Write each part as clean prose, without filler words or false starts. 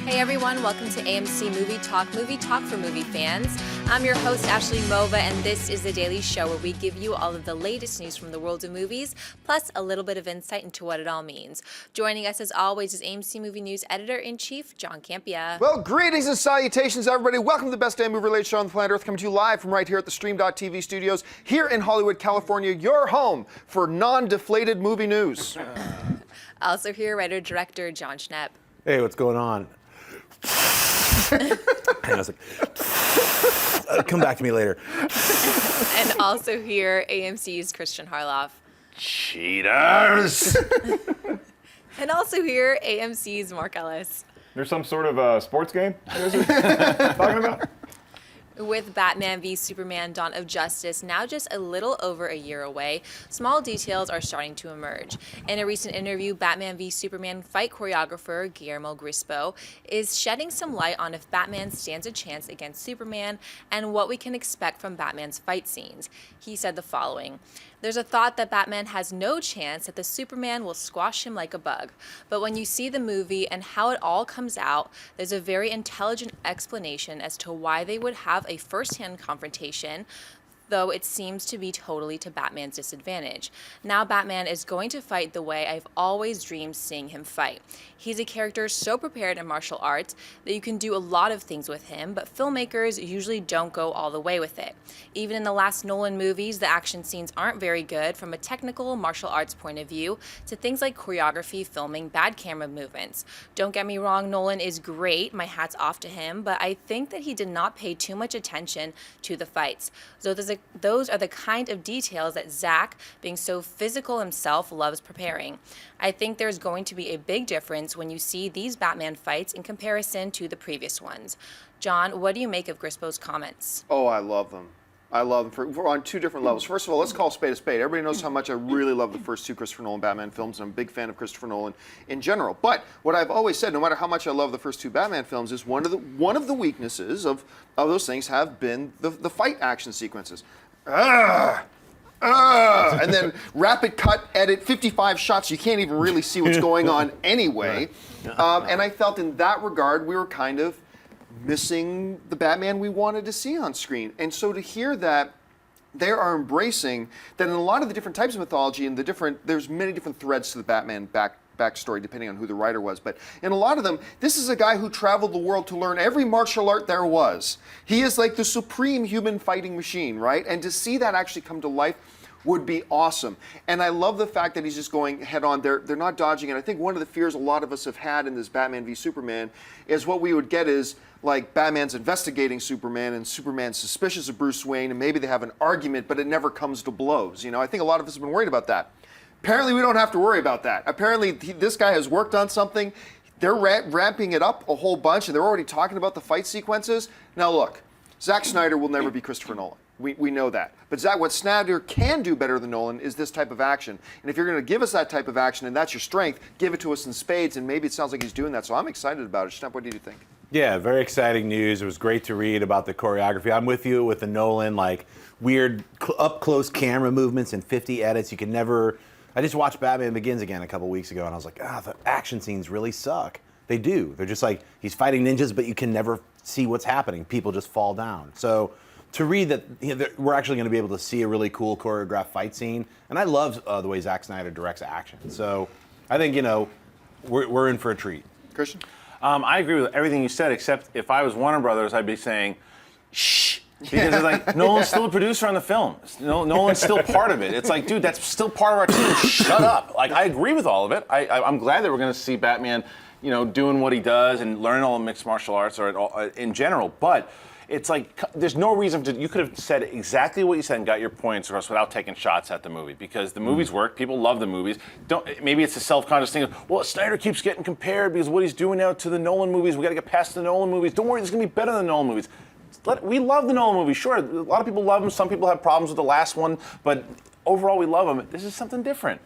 Hey everyone, welcome to AMC Movie Talk for movie fans. I'm your host, Ashley Mova, and this is the daily show where we give you all of the latest news from the world of movies, plus a little bit of insight into what it all means. Joining us as always is AMC Movie News Editor-in-Chief, John Campea. Well, greetings and salutations, everybody. Welcome to the best damn movie-related show on the planet Earth, coming to you live from right here at the Stream.TV studios, here in Hollywood, California, your home for non-deflated movie news. Also here, writer-director John Schnepp. Hey, what's going on? And I was like, come back to me later. And also here, AMC's Christian Harloff. Cheaters! And also here, AMC's Mark Ellis. There's some sort of sports game talking about? With Batman v Superman: Dawn of Justice now just a little over a year away, small details are starting to emerge. In a recent interview, Batman v Superman fight choreographer Guillermo Grispo is shedding some light on if Batman stands a chance against Superman and what we can expect from Batman's fight scenes. He said the following: "There's a thought that Batman has no chance, that the Superman will squash him like a bug. But when you see the movie and how it all comes out, there's a very intelligent explanation as to why they would have a first-hand confrontation, though it seems to be totally to Batman's disadvantage. Now Batman is going to fight the way I've always dreamed seeing him fight. He's a character so prepared in martial arts that you can do a lot of things with him, but filmmakers usually don't go all the way with it. Even in the last Nolan movies, the action scenes aren't very good from a technical martial arts point of view, to things like choreography, filming, bad camera movements. Don't get me wrong, Nolan is great, my hat's off to him, but I think that he did not pay too much attention to the fights. So those are the kind of details that Zack, being so physical himself, loves preparing. I think there's going to be a big difference when you see these Batman fights in comparison to the previous ones." John, what do you make of Grispo's comments? Oh, I love them. I love them for on two different levels. First of all, let's call a spade a spade. Everybody knows how much I really love the first two Christopher Nolan Batman films, and I'm a big fan of Christopher Nolan in general. But what I've always said, no matter how much I love the first two Batman films, is one of the weaknesses of those things have been the fight action sequences. And then rapid cut, edit, 55 shots. You can't even really see what's going on anyway. And I felt in that regard we were kind of missing the Batman we wanted to see on screen. And so to hear that they are embracing that in a lot of the different types of mythology and there's many different threads to the Batman backstory depending on who the writer was, but in a lot of them, this is a guy who traveled the world to learn every martial art there was. He is like the supreme human fighting machine, right? And to see that actually come to life would be awesome. And I love the fact that he's just going head on. They're not dodging it. I think one of the fears a lot of us have had in this Batman v Superman is what we would get is like Batman's investigating Superman and Superman's suspicious of Bruce Wayne, and maybe they have an argument, but it never comes to blows. You know, I think a lot of us have been worried about that. Apparently we don't have to worry about that. Apparently this guy has worked on something. They're ramping it up a whole bunch, and they're already talking about the fight sequences. Now look, Zack Snyder will never be Christopher Nolan. We know that. But what Snyder can do better than Nolan is this type of action. And if you're going to give us that type of action and that's your strength, give it to us in spades, and maybe it sounds like he's doing that. So I'm excited about it. Schnepp, what do you think? Yeah, very exciting news. It was great to read about the choreography. I'm with you with the Nolan, like, weird up-close camera movements and 50 edits. You can never... I just watched Batman Begins again a couple weeks ago, and I was like, the action scenes really suck. They do. They're just like, he's fighting ninjas, but you can never see what's happening. People just fall down. So to read that we're actually going to be able to see a really cool choreographed fight scene, and I love the way Zack Snyder directs action. So I think, we're in for a treat. Christian? I agree with everything you said, except if I was Warner Brothers, I'd be saying, shh. Because it's like, Nolan's still a producer on the film. Nolan's still part of it. It's like, dude, that's still part of our team. Shut up. Like, I agree with all of it. I'm glad that we're going to see Batman, doing what he does and learning all the mixed martial arts or in general. But it's like, there's no reason you could have said exactly what you said and got your points across without taking shots at the movie, because the movies work. People love the movies. Maybe it's a self-conscious thing of, well, Snyder keeps getting compared because what he's doing now to the Nolan movies. We got to get past the Nolan movies. Don't worry, it's going to be better than the Nolan movies. We love the Nolan movies, sure. A lot of people love them. Some people have problems with the last one, but overall we love them. This is something different.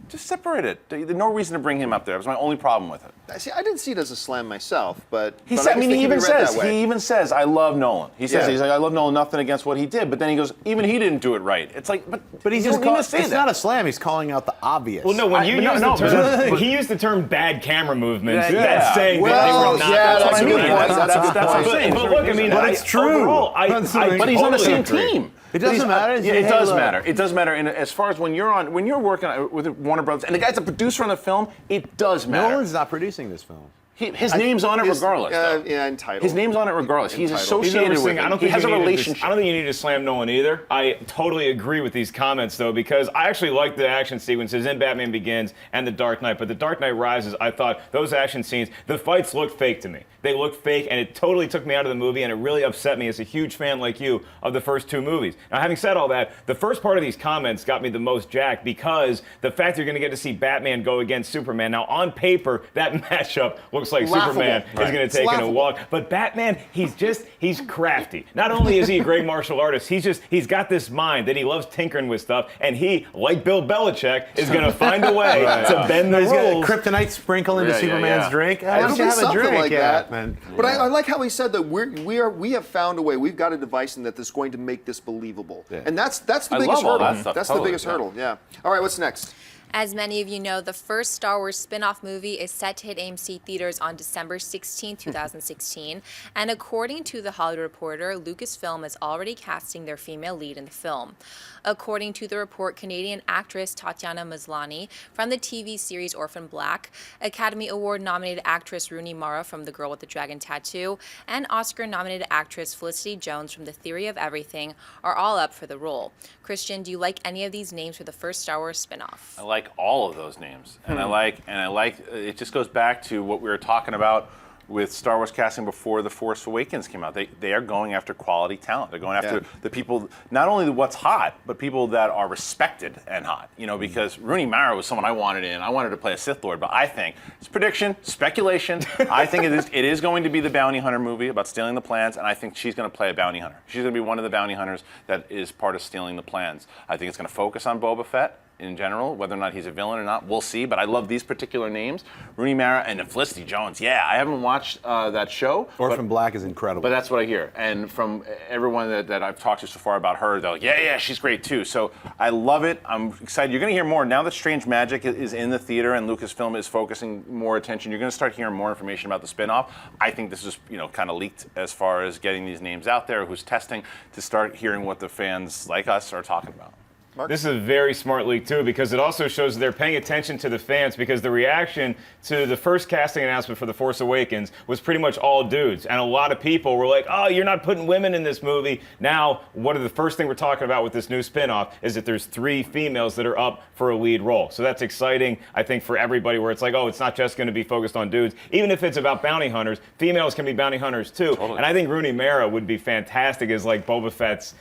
Just separate it. There's no reason to bring him up there. That was my only problem with it. See, I didn't see it as a slam myself, but He but said, I guess they can be read that way. he even says, I love Nolan. He says, Yeah. he's like, I love Nolan, nothing against what he did. But then he goes, even he didn't do it right. It's like, But he's you just don't need to say say it's that. not a slam. He's calling out the obvious. Well, no, when you use the term, but- he used the term bad camera movements. Yeah. That's saying that they Well, were not. yeah, That's what that's I a mean. good point. That's what I'm saying. But look, I mean, But it's true. Overall, But he's on the same totally agree. team. It doesn't matter. Yeah, it does matter. It does matter. And as far as when you're working with Warner Brothers, and the guy's a producer on the film, it does matter. Nolan's not producing this film. His name's on it regardless. though. Yeah, entitled. His name's on it regardless. He's Entitled. associated with Overseeing. it. I don't He think has a you need to relationship. I don't think you need to slam Nolan either. I totally agree with these comments though, because I actually like the action sequences in Batman Begins and The Dark Knight. But The Dark Knight Rises, I thought those action scenes, the fights looked fake to me. They looked fake, and it totally took me out of the movie, and it really upset me as a huge fan like you of the first two movies. Now, having said all that, the first part of these comments got me the most jacked because the fact you're going to get to see Batman go against Superman. Now, on paper, that matchup looks like Laughable. Superman is going to It's take in a laughable. walk. But Batman, he's crafty. Not only is he a great martial artist, he's got this mind that he loves tinkering with stuff, and he, like Bill Belichick, is going to find a way to bend the He's got a rules. kryptonite sprinkle into Yeah, yeah, Superman's yeah. drink. I Why don't don't you think have a something drink? like Yeah, that. man. But I like how he said that we have found a way. We've got a device and that is going to make this believable. Yeah. And that's the I biggest love all hurdle. that stuff, That's totally, the biggest yeah. hurdle. Yeah. All right. What's next? As many of you know, the first Star Wars spin-off movie is set to hit AMC theaters on December 16, 2016. And according to The Hollywood Reporter, Lucasfilm is already casting their female lead in the film. According to the report, Canadian actress Tatiana Maslany from the TV series Orphan Black, Academy Award-nominated actress Rooney Mara from The Girl with the Dragon Tattoo, and Oscar-nominated actress Felicity Jones from The Theory of Everything are all up for the role. Christian, do you like any of these names for the first Star Wars spin-off? I like all of those names, and I like it. Just goes back to what we were talking about with Star Wars casting before The Force Awakens came out. They are going after quality talent. They're going after the people, not only what's hot, but people that are respected and hot. You know, because Rooney Mara was someone I wanted in. I wanted to play a Sith Lord, but I think it's prediction, speculation. I think it is going to be the bounty hunter movie about stealing the plans, and I think she's going to play a bounty hunter. She's going to be one of the bounty hunters that is part of stealing the plans. I think it's going to focus on Boba Fett in general, whether or not he's a villain or not, we'll see. But I love these particular names, Rooney Mara and Felicity Jones. Yeah, I haven't watched that show. Orphan Black is incredible. But that's what I hear. And from everyone that I've talked to so far about her, they're like, yeah, she's great too. So I love it. I'm excited. You're going to hear more. Now that Strange Magic is in the theater and Lucasfilm is focusing more attention, you're going to start hearing more information about the spinoff. I think this is kind of leaked as far as getting these names out there, who's testing, to start hearing what the fans like us are talking about. This is a very smart leak, too, because it also shows they're paying attention to the fans, because the reaction to the first casting announcement for The Force Awakens was pretty much all dudes. And a lot of people were like, oh, you're not putting women in this movie. Now, one of the first thing we're talking about with this new spinoff is that there's 3 females that are up for a lead role. So that's exciting, I think, for everybody, where it's like, oh, it's not just going to be focused on dudes. Even if it's about bounty hunters, females can be bounty hunters, too. Totally. And I think Rooney Mara would be fantastic as, like, Boba Fett's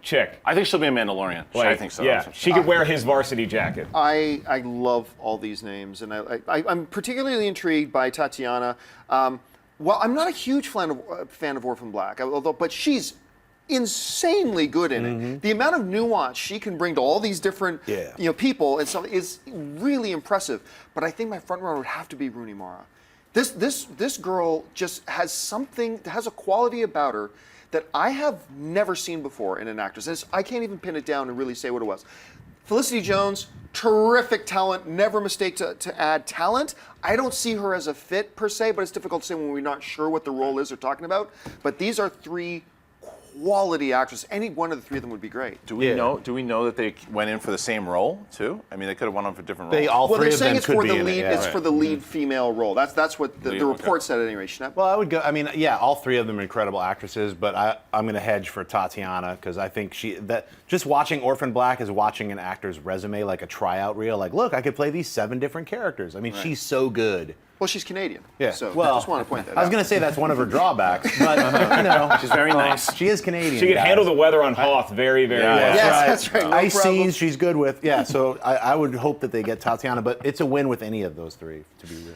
chick. I think she'll be a Mandalorian. Like, I think so. Yeah, she could wear his varsity jacket. I love all these names, and I'm particularly intrigued by Tatiana. Well, I'm not a huge fan of Orphan Black, but she's insanely good in it. The amount of nuance she can bring to all these different people and stuff is really impressive. But I think my front runner would have to be Rooney Mara. This girl just has a quality about her that I have never seen before in an actress. I can't even pin it down and really say what it was. Felicity Jones, terrific talent, never mistake to add talent. I don't see her as a fit per se, but it's difficult to say when we're not sure what the role is they're talking about. But these are 3 quality actresses. Any one of the 3 of them would be great. Do we know that they went in for the same role too? I mean, they could have went on for different roles. All Well, 3 they're of saying them it's could for be the in lead. it. It's for the lead female role. That's what the report said at any rate. Schnepp? Well, I would go. I mean, yeah, all 3 of them are incredible actresses, but I'm going to hedge for Tatiana because I think just watching Orphan Black is watching an actor's resume, like a tryout reel. Like, look, I could play these 7 different characters. I mean, she's so good. Well, she's Canadian. Yeah. So well, I just want to point that out. I was going to say that's one of her drawbacks, but She's very nice. She is Canadian. She could guys. handle the weather on Hoth very, very well. Yes, that's right. No Ice problem. scenes she's good with. Yeah, so I would hope that they get Tatiana, but it's a win with any of those 3, to be real.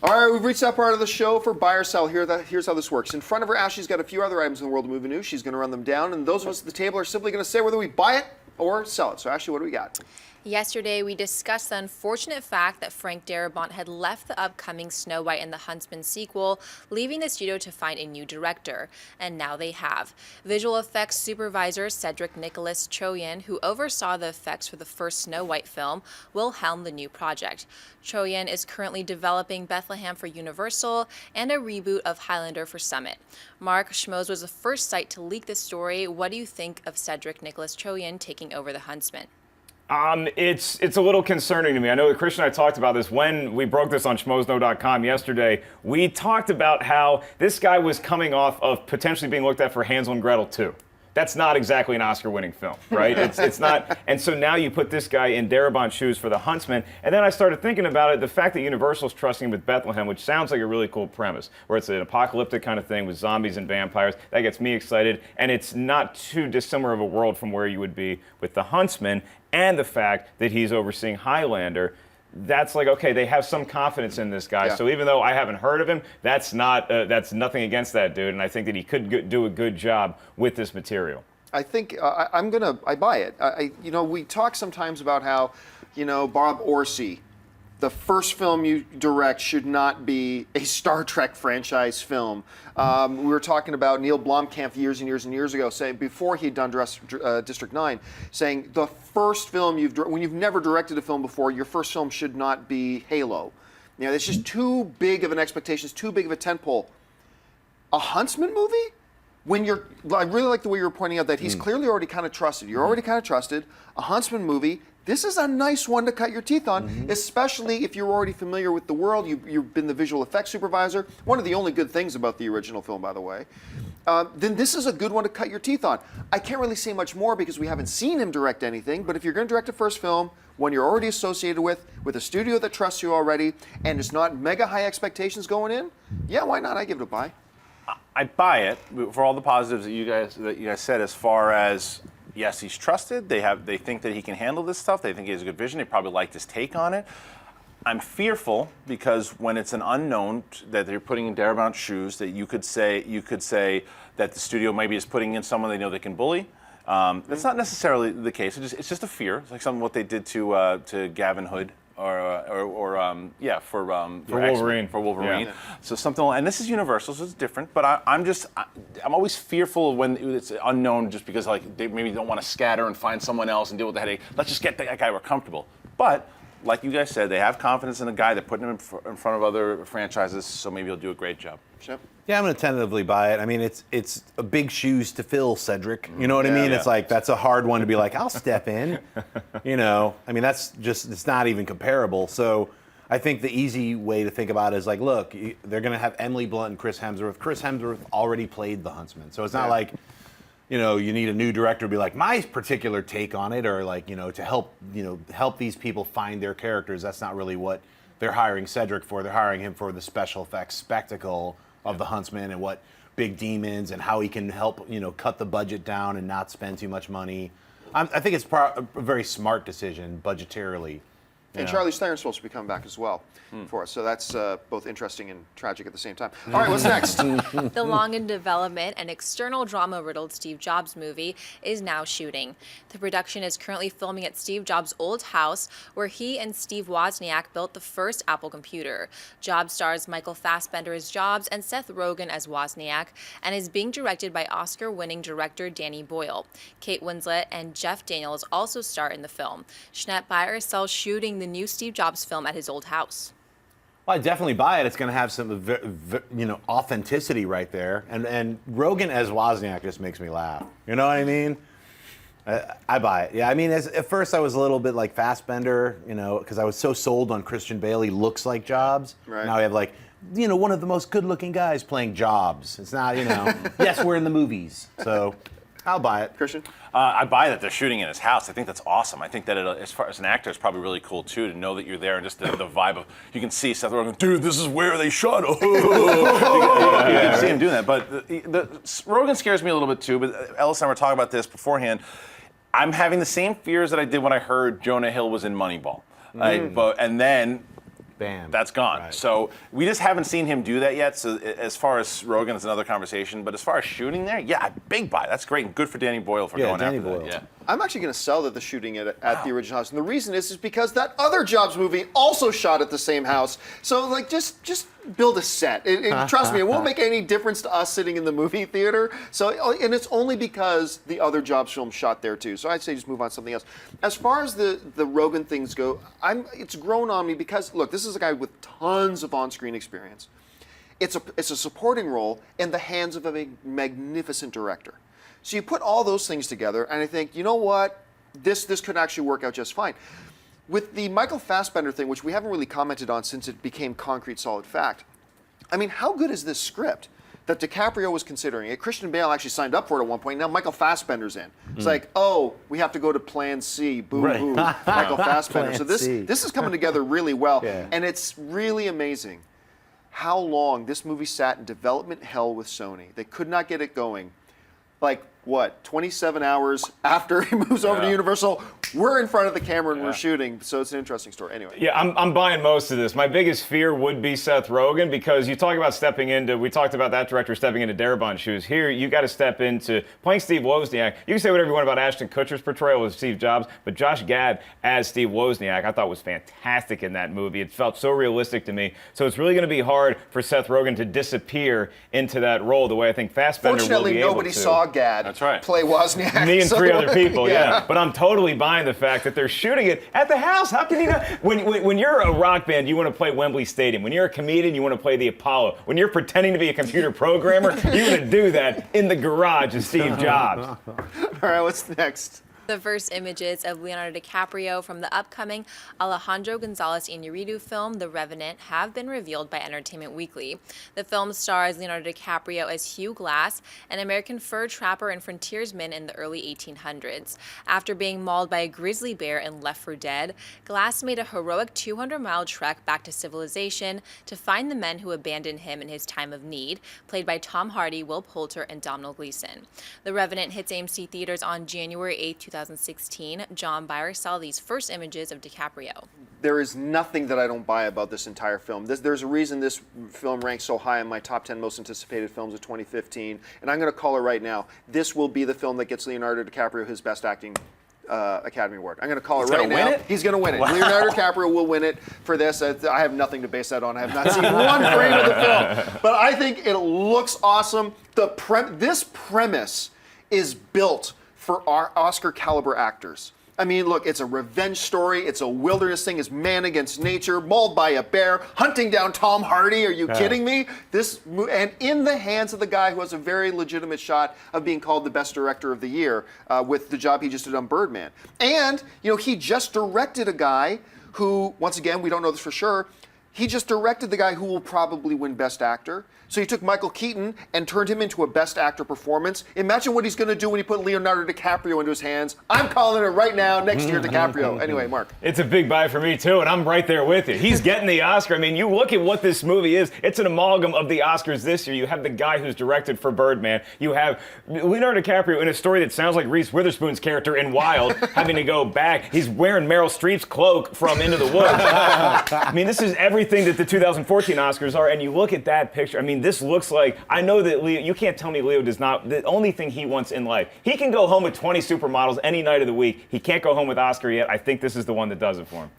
All right, we've reached that part of the show for buy or sell. Here's how this works. In front of her, Ashley's got a few other items in the world of movie news. She's going to run them down, and those of us at the table are simply going to say whether we buy it or sell it. So, Ashley, what do we got? Yesterday, we discussed the unfortunate fact that Frank Darabont had left the upcoming Snow White and the Huntsman sequel, leaving the studio to find a new director. And now they have. Visual effects supervisor Cedric Nicholas Choyan, who oversaw the effects for the first Snow White film, will helm the new project. Choyan is currently developing Bethlehem for Universal and a reboot of Highlander for Summit. Mark, Schmoes was the first site to leak this story. What do you think of Cedric Nicholas Choyan taking over the Huntsman? It's a little concerning to me. I know that Christian and I talked about this when we broke this on schmoesknow.com yesterday. We talked about how this guy was coming off of potentially being looked at for Hansel and Gretel 2. That's not exactly an Oscar-winning film, right? It's not. And so now you put this guy in Darabont's shoes for The Huntsman. And then I started thinking about it, the fact that Universal's trusting him with Bethlehem, which sounds like a really cool premise, where it's an apocalyptic kind of thing with zombies and vampires. That gets me excited. And it's not too dissimilar of a world from where you would be with The Huntsman. And the fact that he's overseeing Highlander, that's like, okay, they have some confidence in this guy. Yeah. So even though I haven't heard of him, that's nothing against that dude. And I think that he could do a good job with this material. I think I buy it. We talk sometimes about how, Bob Orsi, the first film you direct should not be a Star Trek franchise film. We were talking about Neil Blomkamp years and years and years ago, saying before he'd done District 9, saying the first film when you've never directed a film before, your first film should not be Halo. It's just too big of an expectation, it's too big of a tentpole. A Huntsman movie? I really like the way you were pointing out that he's clearly already kind of trusted. You're already kind of trusted. A Huntsman movie, this is a nice one to cut your teeth on, especially if you're already familiar with the world. You've been the visual effects supervisor. One of the only good things about the original film, by the way. Then this is a good one to cut your teeth on. I can't really say much more because we haven't seen him direct anything, but if you're going to direct a first film, one you're already associated with a studio that trusts you already, and it's not mega high expectations going in, yeah, why not? I give it a buy. I buy it for all the positives that you guys said. As far as, yes, he's trusted. They think that he can handle this stuff. They think he has a good vision. They probably liked his take on it. I'm fearful because when it's an unknown that they're putting in Darabont's shoes, that you could say that the studio maybe is putting in someone they know they can bully. That's not necessarily the case. It's just a fear. It's like what they did to Gavin Hood. For Wolverine. For Wolverine. Yeah. So something, and this is Universal, so it's different. But I'm always fearful when it's unknown, just because they maybe don't want to scatter and find someone else and deal with the headache. Let's just get that guy we're comfortable. But like you guys said, they have confidence in a guy. They're putting him in front of other franchises, so maybe he'll do a great job. Shep? Yeah, I'm going to tentatively buy it. I mean, it's a big shoes to fill, Cedric. You know what I mean? Yeah. It's like, that's a hard one to be like, I'll step in. I mean, it's not even comparable. So I think the easy way to think about it is like, look, they're going to have Emily Blunt and Chris Hemsworth. Chris Hemsworth already played the Huntsman. So it's not like, you need a new director to be like, my particular take on it, or like, to help these people find their characters. That's not really what they're hiring Cedric for. They're hiring him for the special effects spectacle of the Huntsman and what big demons and how he can help, cut the budget down and not spend too much money. I think it's a very smart decision budgetarily. And Charlize Theron's supposed to be coming back as well for us. So that's both interesting and tragic at the same time. All right, what's next? The long in development and external drama-riddled Steve Jobs movie is now shooting. The production is currently filming at Steve Jobs' old house, where he and Steve Wozniak built the first Apple computer. Jobs stars Michael Fassbender as Jobs and Seth Rogen as Wozniak, and is being directed by Oscar-winning director Danny Boyle. Kate Winslet and Jeff Daniels also star in the film. Jeanette Byers sells shooting the new Steve Jobs film at his old house. Well, I definitely buy it. It's going to have some, authenticity right there. And Rogen as Wozniak just makes me laugh. You know what I mean? I buy it. Yeah, I mean, at first I was a little bit like Fassbender, because I was so sold on Christian Bale. He looks like Jobs. Right. Now I have one of the most good-looking guys playing Jobs. It's not, yes, we're in the movies. So I'll buy it. Christian? I buy that they're shooting in his house. I think that's awesome. I think that as far as an actor, it's probably really cool too to know that you're there and just the vibe of, you can see Seth Rogen, dude, this is where they shot. You can see him doing that. But Rogen scares me a little bit too. But Ellis and I were talking about this beforehand. I'm having the same fears that I did when I heard Jonah Hill was in Moneyball. And then Bam. That's gone. Right. So we just haven't seen him do that yet. So as far as Rogan, it's another conversation. But as far as shooting there, yeah, big buy. That's great and good for Danny Boyle for going Danny after Boyle. that. Yeah. I'm actually going to sell the shooting at the original house, and the reason is because that other Jobs movie also shot at the same house. So like, just build a set. Trust me, it won't make any difference to us sitting in the movie theater. So, and it's only because the other Jobs film shot there too. So I'd say just move on to something else. As far as the Rogan things go, it's grown on me because look, this is a guy with tons of on-screen experience. It's a supporting role in the hands of a magnificent director. So you put all those things together, and I think, you know what, this could actually work out just fine. With the Michael Fassbender thing, which we haven't really commented on since it became concrete, solid fact, I mean, how good is this script that DiCaprio was considering it? Christian Bale actually signed up for it at one point. Now Michael Fassbender's in. It's like, oh, we have to go to Plan C. Boo-hoo, Michael Fassbender. So this is coming together really well, and it's really amazing how long this movie sat in development hell with Sony. They could not get it going. Like, what, 27 hours after he moves over to Universal, we're in front of the camera and we're shooting. So it's an interesting story. Anyway. Yeah, I'm buying most of this. My biggest fear would be Seth Rogen, because you talk about stepping into, we talked about that director stepping into Darabont's shoes. Here, you got to step into playing Steve Wozniak. You can say whatever you want about Ashton Kutcher's portrayal of Steve Jobs, but Josh Gad as Steve Wozniak, I thought was fantastic in that movie. It felt so realistic to me. So it's really going to be hard for Seth Rogen to disappear into that role the way I think Fassbender will be able to. Fortunately, nobody saw Gad play Wozniak. Me and three other people, yeah. But I'm totally buying the fact that they're shooting it at the house. How can you not? When you're a rock band, you want to play Wembley Stadium. When you're a comedian, you want to play the Apollo. When you're pretending to be a computer programmer, you want to do that in the garage of Steve Jobs. All right, what's next? The first images of Leonardo DiCaprio from the upcoming Alejandro González Iñárritu film, The Revenant, have been revealed by Entertainment Weekly. The film stars Leonardo DiCaprio as Hugh Glass, an American fur trapper and frontiersman in the early 1800s. After being mauled by a grizzly bear and left for dead, Glass made a heroic 200-mile trek back to civilization to find the men who abandoned him in his time of need, played by Tom Hardy, Will Poulter, and Domhnall Gleeson. The Revenant hits AMC theaters on January 8, 2016. John Byer saw these first images of DiCaprio. There is nothing that I don't buy about this entire film. There's a reason this film ranks so high in my top 10 most anticipated films of 2015, and I'm going to call it right now. This will be the film that gets Leonardo DiCaprio his Best Acting Academy Award. I'm going to call it right now. He's going to win it. Wow. Leonardo DiCaprio will win it for this. I have nothing to base that on. I have not seen one frame of the film, but I think it looks awesome. This premise is built for our Oscar caliber actors. I mean, look, it's a revenge story. It's a wilderness thing. It's man against nature, mauled by a bear, hunting down Tom Hardy. Are you kidding me? And in the hands of the guy who has a very legitimate shot of being called the best director of the year with the job he just did on Birdman. And, he just directed a guy who, once again, we don't know this for sure, he just directed the guy who will probably win Best Actor. So he took Michael Keaton and turned him into a Best Actor performance. Imagine what he's going to do when he put Leonardo DiCaprio into his hands. I'm calling it right now, next year, DiCaprio. Anyway, Mark. It's a big buy for me, too, and I'm right there with you. He's getting the Oscar. I mean, you look at what this movie is. It's an amalgam of the Oscars this year. You have the guy who's directed for Birdman. You have Leonardo DiCaprio in a story that sounds like Reese Witherspoon's character in Wild, having to go back. He's wearing Meryl Streep's cloak from Into the Woods. I mean, this is everything that the 2014 Oscars are, and you look at that picture. I mean, this looks like, I know that Leo, you can't tell me Leo does not, the only thing he wants in life, he can go home with 20 supermodels any night of the week. He can't go home with Oscar yet. I think this is the one that does it for him.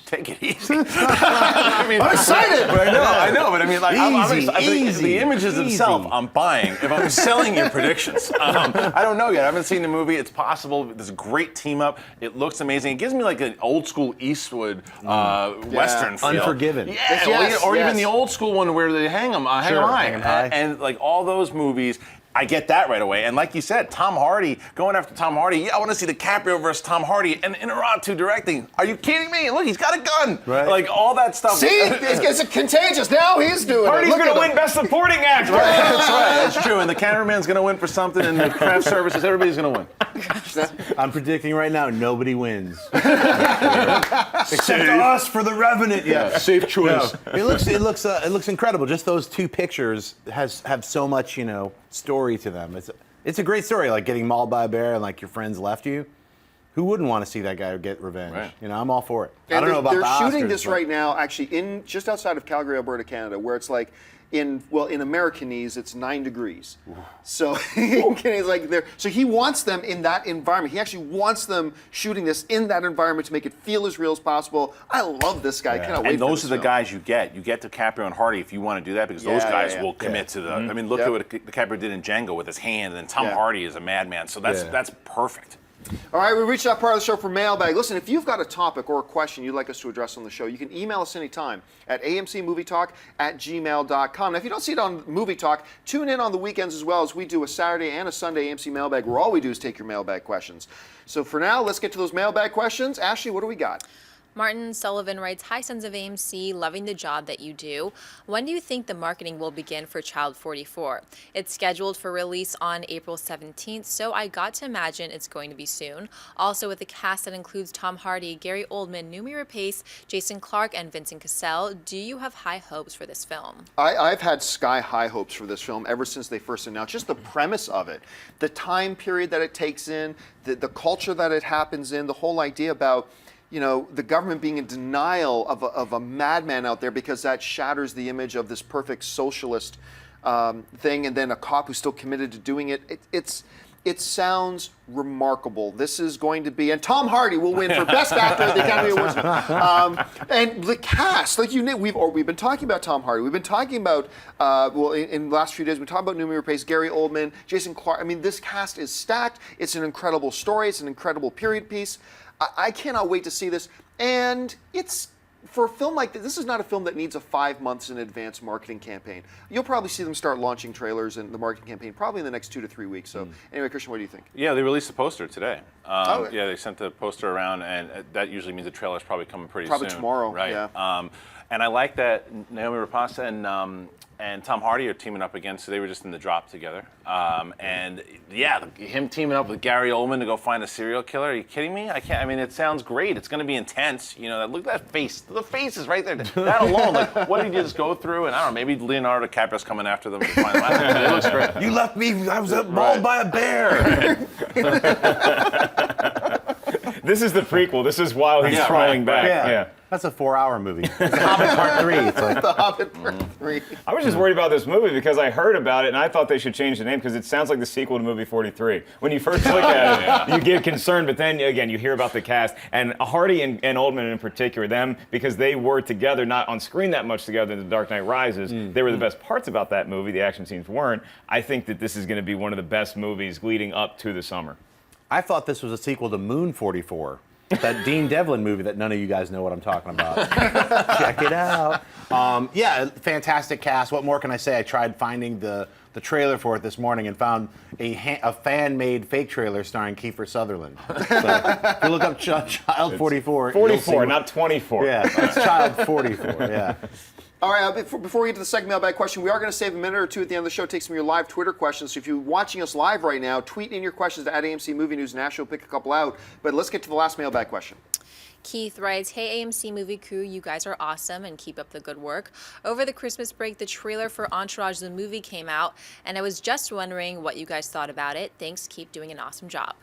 Take it easy. I mean, I'm excited. But I know. But I mean, like, Easy. The images themselves, I'm buying. If I'm selling your predictions, I don't know yet. I haven't seen the movie. It's possible. There's a great team up. It looks amazing. It gives me like an old school Eastwood Western feel. Unforgiven. Yeah, or even the old school one where they hang them high. Hang 'em high. And like all those movies. I get that right away. And like you said, Tom Hardy, going after Tom Hardy, yeah, I want to see DiCaprio versus Tom Hardy and Inarritu directing. Are you kidding me? Look, he's got a gun. Right. Like all that stuff. See? It's contagious. Now he's doing Hardy's it. going to win Best Supporting Actor. That's right. That's true. And the cameraman's going to win for something, and the craft services, everybody's going to win. I'm predicting right now, nobody wins. Except us for The Revenant. Yeah, safe choice. No. It looks incredible. Just those two pictures have so much, story to them. It's a great story, like getting mauled by a bear and like your friends left you. Who wouldn't want to see that guy get revenge? Right. You know, I'm all for it. And I don't know about they're the shooting Oscars, this but- right now, actually, in just outside of Calgary, Alberta, Canada, where it's like in Americanese, it's 9 degrees. So he's like there. So he wants them in that environment. He actually wants them shooting this in that environment to make it feel as real as possible. I love this guy. I cannot wait. And for those this are the film. guys you get. You get DiCaprio and Hardy if you want to do that, because those Yeah, guys yeah, will commit to the. I mean, look Yep. at what DiCaprio did in Django with his hand, and then Tom Yeah. Hardy is a madman. So that's perfect. All right, we reached that part of the show for mailbag. Listen, if you've got a topic or a question you'd like us to address on the show, you can email us anytime at amcmovietalk@gmail.com. Now, if you don't see it on Movie Talk, tune in on the weekends as well, as we do a Saturday and a Sunday AMC mailbag, where all we do is take your mailbag questions. So for now, let's get to those mailbag questions. Ashley, what do we got? Martin Sullivan writes, "Hi, Sons of AMC, loving the job that you do. When do you think the marketing will begin for Child 44? It's scheduled for release on April 17th, so I got to imagine it's going to be soon. Also, with a cast that includes Tom Hardy, Gary Oldman, Noomi Rapace, Jason Clarke, and Vincent Cassel, do you have high hopes for this film?" I've had sky-high hopes for this film ever since they first announced. Just the premise of it, the time period that it takes in, the culture that it happens in, the whole idea about the government being in denial of a madman out there because that shatters the image of this perfect socialist thing, and then a cop who's still committed to doing it. It sounds remarkable. This is going to be, and Tom Hardy will win for Best Actor at the Academy Awards. And the cast, like we've been talking about Tom Hardy. We've been talking about, in the last few days, we talked about Noomi Rapace, Gary Oldman, Jason Clarke. I mean, this cast is stacked. It's an incredible story. It's an incredible period piece. I cannot wait to see this. And it's, for a film like this is not a film that needs a 5 months in advance marketing campaign. You'll probably see them start launching trailers and the marketing campaign probably in the next 2 to 3 weeks. So anyway, Christian, what do you think? Yeah, they released the poster today. Oh. Yeah, they sent the poster around, and that usually means the trailer's probably coming pretty Probably soon. tomorrow, Right. yeah. And I like that Naomi Rapace and Tom Hardy are teaming up again, so they were just in The Drop together. And yeah, him teaming up with Gary Oldman to go find a serial killer. Are you kidding me? I can't. I mean, it sounds great. It's going to be intense. Look at that face. The face is right there. That alone, like, what did you just go through? And I don't know, maybe Leonardo DiCaprio's coming after them to find them. It looks great. You left me. I was mauled by a bear. This is the prequel. This is while he's crawling back. Yeah. That's a 4-hour movie. It's The Hobbit Part 3. It's like, The Hobbit Part 3. I was just worried about this movie because I heard about it and I thought they should change the name because it sounds like the sequel to movie 43. When you first look at it, you get concerned, but then again, you hear about the cast. And Hardy and Oldman in particular, them, because they were together, not on screen that much together in The Dark Knight Rises, they were the best parts about that movie. The action scenes weren't. I think that this is going to be one of the best movies leading up to the summer. I thought this was a sequel to Moon 44. That Dean Devlin movie that none of you guys know what I'm talking about. Check it out. Yeah, fantastic cast. What more can I say? I tried finding the trailer for it this morning and found a fan-made fake trailer starring Kiefer Sutherland. So if you look up Child 44. 44, not 24. Yeah, it's Child 44, yeah. All right, before we get to the second mailbag question, we are going to save a minute or two at the end of the show, take some of your live Twitter questions. So if you're watching us live right now, tweet in your questions to @AMC Movie News, and Ash will pick a couple out. But let's get to the last mailbag question. Keith writes, "Hey AMC movie crew, you guys are awesome and keep up the good work. Over the Christmas break, the trailer for Entourage the movie came out, and I was just wondering what you guys thought about it. Thanks, keep doing an awesome job."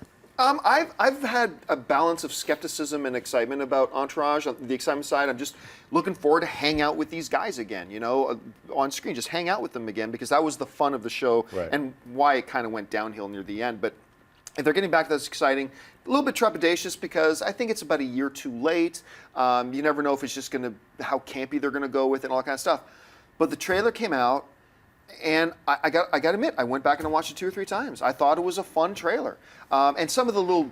I've had a balance of skepticism and excitement about Entourage. On the excitement side, I'm just looking forward to hang out with these guys again, on screen, just hang out with them again, because that was the fun of the show and why it kind of went downhill near the end. But if they're getting back, that's exciting. A little bit trepidatious because I think it's about a year too late. You never know if it's just how campy they're going to go with it and all that kind of stuff. But the trailer came out, and I got to admit, I went back and I watched it 2 or 3 times. I thought it was a fun trailer. And some of the little,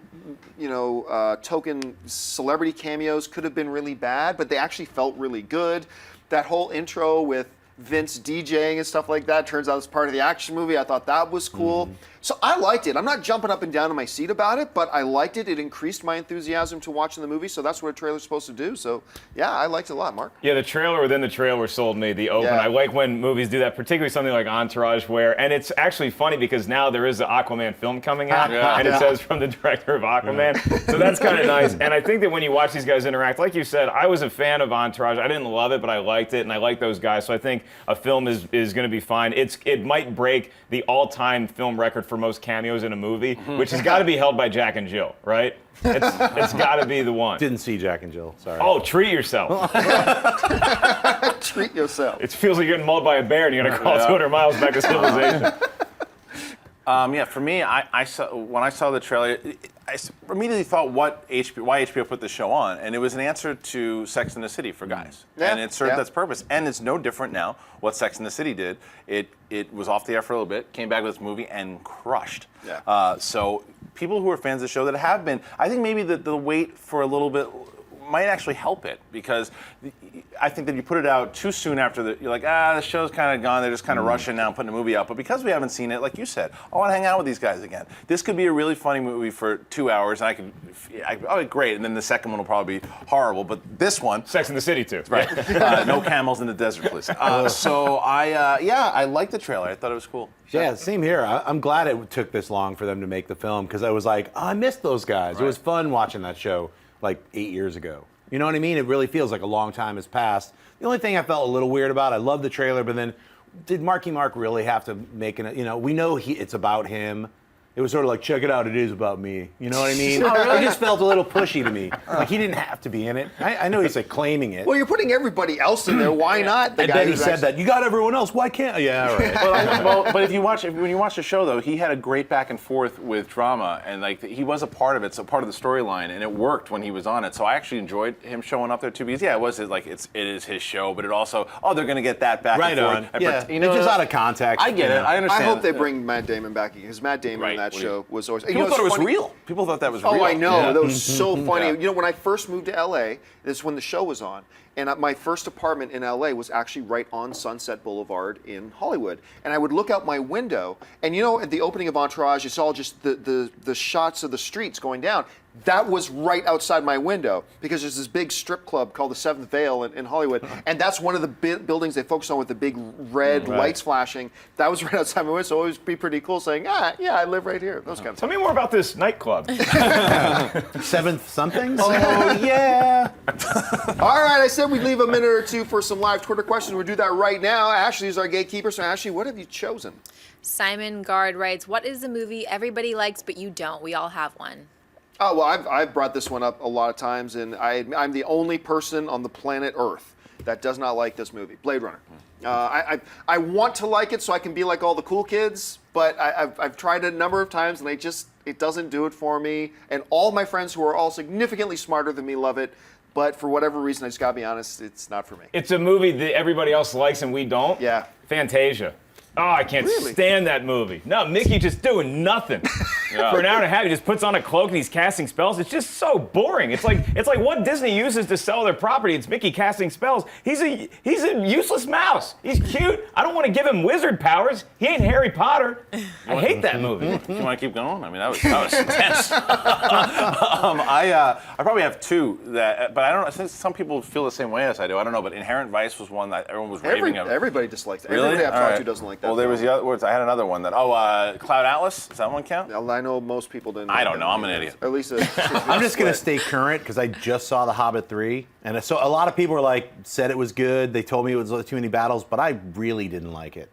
token celebrity cameos could have been really bad, but they actually felt really good. That whole intro with Vince DJing and stuff like that turns out it's part of the action movie. I thought that was cool. So I liked it. I'm not jumping up and down in my seat about it, but I liked it. It increased my enthusiasm to watching the movie, so that's what a trailer's supposed to do. So yeah, I liked it a lot, Mark. Yeah, the trailer within the trailer sold me, the open. Yeah. I like when movies do that, particularly something like Entourage, and it's actually funny because now there is an Aquaman film coming out, and it says from the director of Aquaman. So that's kind of nice. And I think that when you watch these guys interact, like you said, I was a fan of Entourage. I didn't love it, but I liked it, and I like those guys. So I think a film is going to be fine. It might break the all-time film record for most cameos in a movie, which has got to be held by Jack and Jill, right? It's got to be the one. Didn't see Jack and Jill. Sorry. Oh, treat yourself. Treat yourself. It feels like you're getting mauled by a bear and you're going to crawl 200 miles back to civilization. Yeah, for me, when I saw the trailer, I immediately thought why HBO put this show on, and it was an answer to Sex and the City for guys, and it served its purpose. And it's no different now. What Sex and the City did, it was off the air for a little bit, came back with this movie and crushed. Yeah. So people who are fans of the show that have been, I think maybe the wait for a little bit might actually help it, because I think that you put it out too soon after you're like, the show's kind of gone. They're just kind of rushing now and putting a movie out. But because we haven't seen it, like you said, I want to hang out with these guys again. This could be a really funny movie for 2 hours, and great. And then the second one will probably be horrible. But this one, Sex and the City too. right? No camels in the desert, please. So I liked the trailer. I thought it was cool. Yeah, same here. I'm glad it took this long for them to make the film, because I was like, I missed those guys. Right. It was fun watching that show like 8 years ago. You know what I mean? It really feels like a long time has passed. The only thing I felt a little weird about, I love the trailer, but then did Marky Mark really have to make it? We know it's about him. It was sort of like, check it out, it is about me. You know what I mean? It just felt a little pushy to me. Like, he didn't have to be in it. I know he's like claiming it. Well, you're putting everybody else in there. Why not? And then he said that, you got everyone else, why can't? Yeah, all right. But when you watch the show, though, he had a great back and forth with drama, and like he was a part of it, so part of the storyline, and it worked when he was on it. So I actually enjoyed him showing up there too, because it is his show, but it also they're gonna get that back Right and forth. on. Yeah, it's just out of context. I get it. I understand. I hope they bring Matt Damon back, because Matt Damon in that show was always. People thought it was real. People thought that was real. Oh, I know. Yeah. That was so funny. Yeah. When I first moved to LA, this is when the show was on, and my first apartment in LA was actually right on Sunset Boulevard in Hollywood. And I would look out my window, and at the opening of Entourage, it's all just the shots of the streets going down. That was right outside my window, because there's this big strip club called the Seventh Veil in Hollywood, and that's one of the buildings they focus on with the big red lights flashing. That was right outside my window, so it would be pretty cool saying, yeah, I live right here. Those kind of Tell me more about this nightclub. Seventh somethings? Oh, yeah. All right, I said we'd leave a minute or two for some live Twitter questions. We'll do that right now. Ashley is our gatekeeper. So, Ashley, what have you chosen? Simon Gard writes, what is the movie everybody likes but you don't? We all have one. Oh, well, I've brought this one up a lot of times, and I'm the only person on the planet Earth that does not like this movie, Blade Runner. I want to like it so I can be like all the cool kids, but I've tried it a number of times, and it doesn't do it for me. And all my friends who are all significantly smarter than me love it, but for whatever reason, I just gotta be honest, it's not for me. It's a movie that everybody else likes and we don't? Yeah. Fantasia. Oh, I can't stand that movie. No, Mickey just doing nothing. For an hour and a half, he just puts on a cloak and he's casting spells. It's just so boring. It's like what Disney uses to sell their property. It's Mickey casting spells. He's a useless mouse. He's cute. I don't want to give him wizard powers. He ain't Harry Potter. I hate that movie. You want to keep going? I mean, that was intense. I probably have two but I don't know. I think some people feel the same way as I do. I don't know, but Inherent Vice was one that everyone was raving about. Everybody dislikes it. Really? Everybody I've talked All to doesn't like that. Well, there was the other words. I had another one that. Cloud Atlas. Does that one count? I know most people didn't. I don't know. I'm an idiot. At least I'm just going to stay current, because I just saw The Hobbit 3. And so a lot of people were said it was good. They told me it was too many battles, but I really didn't like it.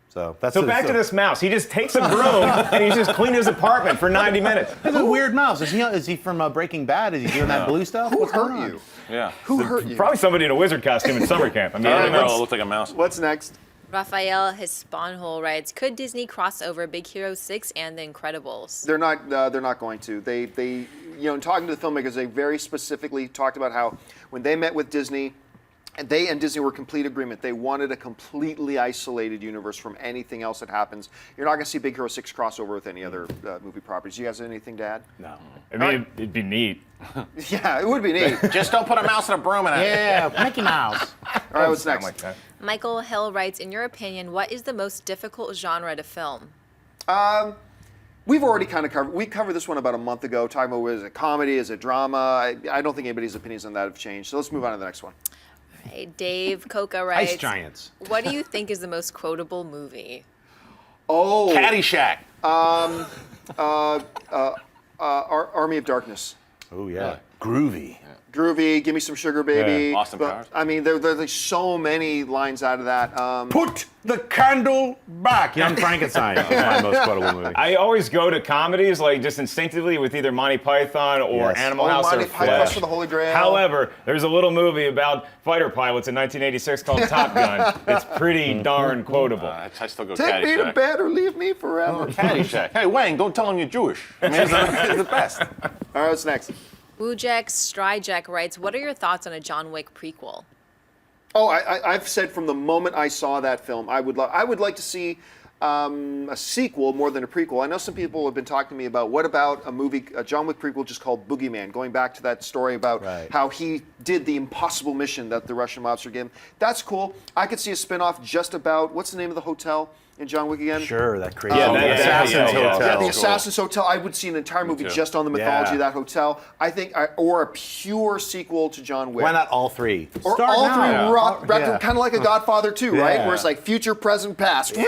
So that's back to this mouse. He just takes a broom and he's just cleaning his apartment for 90 minutes. He's a weird mouse. Is he from Breaking Bad? Is he doing that blue stuff? Who What's going hurt on? you? Yeah. Who hurt you? Probably somebody in a wizard costume in summer camp. I mean, That girl looked like a mouse. What's next? Raphael Hispanhole writes, could Disney cross over Big Hero 6 and The Incredibles? They're not going to. They in talking to the filmmakers, they very specifically talked about how when they met with Disney, and they and Disney were in complete agreement. They wanted a completely isolated universe from anything else that happens. You're not going to see Big Hero 6 crossover with any other movie properties. You guys have anything to add? No. I mean, it'd be neat. Yeah, it would be neat. Just don't put a mouse and a broom in it. Yeah, Mickey Mouse. All right, what's next? Like that. Michael Hill writes, in your opinion, what is the most difficult genre to film? We've already kind of covered. We covered this one about a month ago, talking about is it comedy, is it drama. I don't think anybody's opinions on that have changed. So let's move on to the next one. All right, Dave Coca writes, Ice Giants. what do you think is the most quotable movie? Oh, Caddyshack. Army of Darkness. Oh, yeah. Groovy. Groovy, give me some sugar, baby. Yeah. Austin But, Powers. I mean, there's like so many lines out of that. Put the candle back. Young Frankenstein is my most quotable movie. I always go to comedies like just instinctively with either Monty Python or Yes. Animal House Monty or Python, Flash. Quest for the Holy Grail. However, there's a little movie about fighter pilots in 1986 called Top Gun. It's pretty darn quotable. I still go Take me to Caddyshack. bed or leave me forever. Caddyshack. Hey, Wang, don't tell him you're Jewish. I mean, it's the best. All right, what's next? Woojek Stryjek writes, what are your thoughts on a John Wick prequel? Oh, I've said from the moment I saw that film, I would like to see a sequel more than a prequel. I know some people have been talking to me about what about a John Wick prequel just called Boogeyman, going back to that story about how he did the impossible mission that the Russian mobster gave him. That's cool. I could see a spin-off just about, what's the name of the hotel in John Wick again? Sure, that crazy. Yeah, the Assassin's Hotel. Yeah, the Cool. Assassin's Hotel. I would see an entire movie too. just on the mythology of Yeah. that hotel. I think, or a pure sequel to John Wick. Why not all three? Or Start all now. three Yeah. kind of like a Godfather 2, right? Yeah. Where it's like future, present, past, all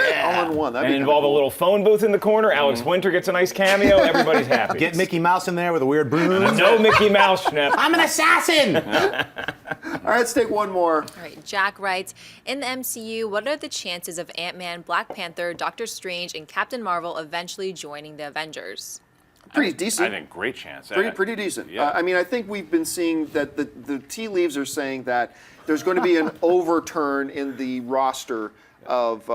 in one. That'd And be involve kinda a little phone booth in the corner. Alex Winter gets a nice cameo. Everybody's happy. Get Mickey Mouse in there with a weird broom. No Mickey Mouse, Schnepp. I'm an assassin. All right, let's take one more. All right, Jack writes, in the MCU, what are the chances of Ant-Man, Black Panther, Doctor Strange, and Captain Marvel eventually joining the Avengers? Pretty decent. I think great chance. Pretty decent. Yeah. I mean, I think we've been seeing that the tea leaves are saying that there's going to be an overturn in the roster of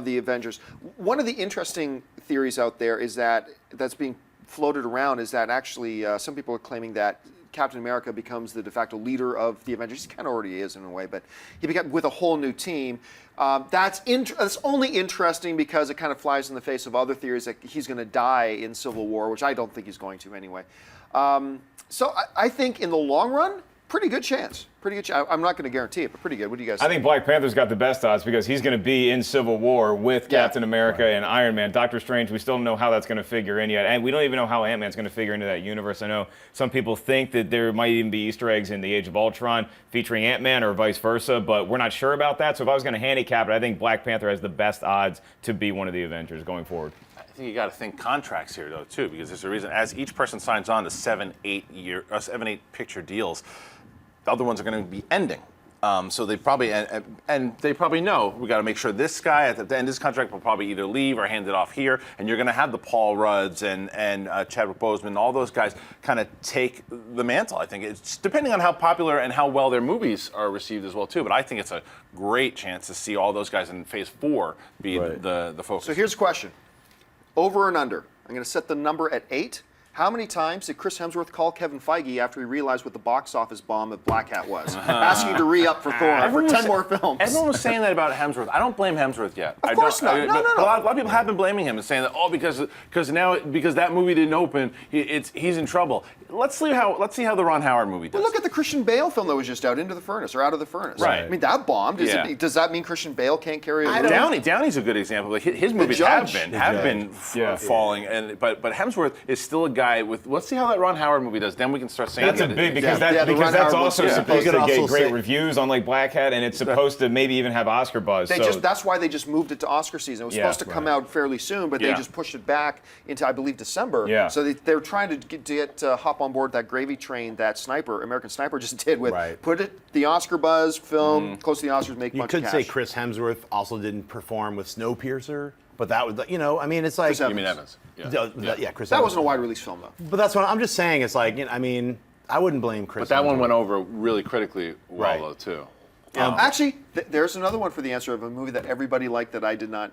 the Avengers. One of the interesting theories out there is that's being floated around is that actually some people are claiming that Captain America becomes the de facto leader of the Avengers. He kind of already is in a way, but he becomes with a whole new team. That's only interesting because it kind of flies in the face of other theories that he's going to die in Civil War, which I don't think he's going to anyway. So I think in the long run, pretty good chance. Pretty good chance. I'm not going to guarantee it, but pretty good. What do you guys I think? think Black Panther's got the best odds because he's going to be in Civil War with Captain America and Iron Man. Doctor Strange, we still don't know how that's going to figure in yet. And we don't even know how Ant-Man's going to figure into that universe. I know some people think that there might even be Easter eggs in the Age of Ultron featuring Ant-Man or vice versa, but we're not sure about that. So if I was going to handicap it, I think Black Panther has the best odds to be one of the Avengers going forward. I think you got to think contracts here, though, too, because there's a reason. As each person signs on to 7-8 picture deals, the other ones are going to be ending. So they probably and they probably know we got to make sure this guy at the end of his contract will probably either leave or hand it off here, and you're going to have the Paul Rudds and Chadwick Boseman, all those guys kind of take the mantle. I think it's depending on how popular and how well their movies are received as well too. But I think it's a great chance to see all those guys in Phase 4 be the focus. So here's a question. Over and under. I'm going to set the number at 8. How many times did Chris Hemsworth call Kevin Feige after he realized what the box office bomb of Black Hat was? Asking to re-up for Thor for 10 more films. Everyone was saying that about Hemsworth. I don't blame Hemsworth yet. Of course not. No. A lot of people have been blaming him and saying that because that movie didn't open, he's in trouble. Let's see how the Ron Howard movie does. Well, look at the Christian Bale film that was just out, Into the Furnace, or Out of the Furnace. Right. I mean, that bombed. Yeah. Does that mean Christian Bale can't carry a movie? Downey's a good example. Like his movies Judge. have been falling, but Hemsworth is still a guy with. Let's see how that Ron Howard movie does. Then we can start saying That's a big because the because Ron that's Howard also was- supposed You to could get also great say- reviews on like Black Hat, and it's supposed to maybe even have Oscar buzz. That's why they just moved it to Oscar season. It was supposed to come out fairly soon, but they Yeah. just pushed it back into, I believe, December. Yeah. So they're trying to get hop on board that gravy train that American Sniper just did with put it the Oscar buzz film close to the Oscars, make a You bunch could of say cash. Chris Hemsworth also didn't perform with Snowpiercer, but that was, I mean, it's like Chris Evans. You mean Evans? Chris. That Evans. wasn't a wide release film though. But that's what I'm just saying. It's like, I mean, I wouldn't blame Chris. But that one Hemsworth. went over really critically well, Right. though, too. Actually, there's another one for the answer of a movie that everybody liked that I did not.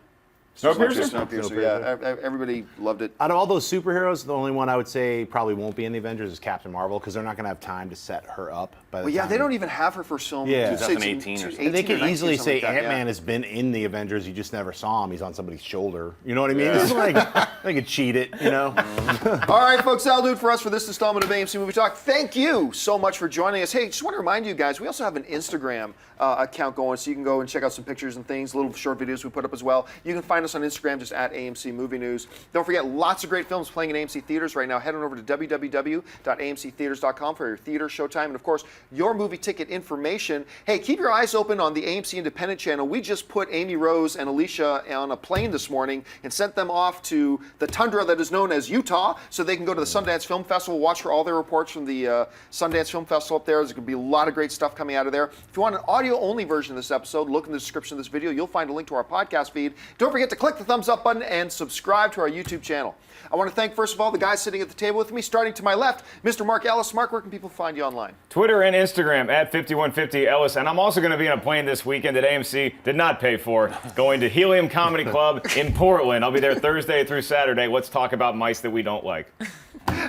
Snowpiercer? Yeah, everybody loved it. Out of all those superheroes, the only one I would say probably won't be in the Avengers is Captain Marvel because they're not going to have time to set her up. By the Well, yeah, time. they don't even have her first film. Yeah. 2018 or something. And they could easily say Ant-Man Ant-Man has been in the Avengers. You just never saw him. He's on somebody's shoulder. You know what I mean? It's like they could cheat it. All right, folks, that'll do it for us for this installment of AMC Movie Talk. Thank you so much for joining us. Hey, just want to remind you guys, we also have an Instagram account going, so you can go and check out some pictures and things, little short videos we put up as well. You can find find us on Instagram just at AMC Movie News. Don't forget, lots of great films playing in AMC theaters right now. Head on over to www.amctheaters.com for your theater, showtime, and of course, your movie ticket information. Hey, keep your eyes open on the AMC Independent channel. We just put Amy Rose and Alicia on a plane this morning and sent them off to the tundra that is known as Utah so they can go to the Sundance Film Festival, watch for all their reports from the Sundance Film Festival up there. There's going to be a lot of great stuff coming out of there. If you want an audio-only version of this episode, look in the description of this video. You'll find a link to our podcast feed. Don't forget to click the thumbs up button and subscribe to our YouTube channel. I want to thank, first of all, the guys sitting at the table with me. Starting to my left, Mr. Mark Ellis. Mark, where can people find you online? Twitter and Instagram at 5150 Ellis. And I'm also going to be on a plane this weekend that AMC did not pay for, going to Helium Comedy Club in Portland. I'll be there Thursday through Saturday. Let's talk about mice that we don't like.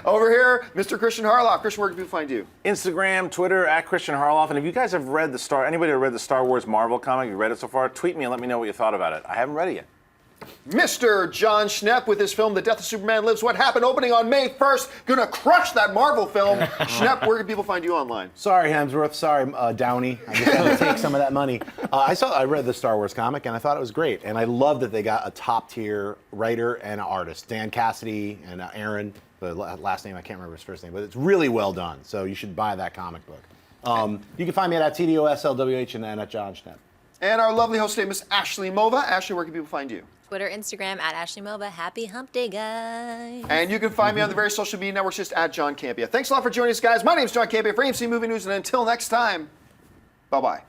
Over here, Mr. Christian Harloff. Christian, where can people find you? Instagram, Twitter, at Christian Harloff. And if you guys have read anybody who read the Star Wars Marvel comic, you read it so far, tweet me and let me know what you thought about it. I haven't read it yet. Mr. John Schnepp with his film The Death of Superman Lives. What happened? Opening on May 1st. Gonna crush that Marvel film. Schnepp, where can people find you online? Sorry, Hemsworth. Sorry, Downey. I just had to take some of that money. I read the Star Wars comic, and I thought it was great. And I love that they got a top-tier writer and an artist. Dan Cassidy and Aaron. The last name, I can't remember his first name, but it's really well done. So you should buy that comic book. You can find me at TDOSLWH and at John Schnepp. And our lovely host today, Miss Ashley Mova. Ashley, where can people find you? Twitter, Instagram at Ashley Mova. Happy Hump Day, guys. And you can find me on the various social media networks just at John Campia. Thanks a lot for joining us, guys. My name's John Campia for AMC Movie News, and until next time, bye-bye.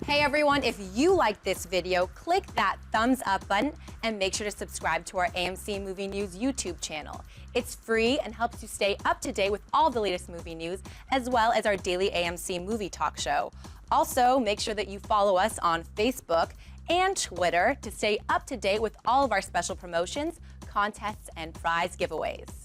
Hey everyone, if you like this video, click that thumbs up button and make sure to subscribe to our AMC Movie News YouTube channel. It's free and helps you stay up to date with all the latest movie news, as well as our daily AMC Movie Talk show. Also, make sure that you follow us on Facebook and Twitter to stay up to date with all of our special promotions, contests, and prize giveaways.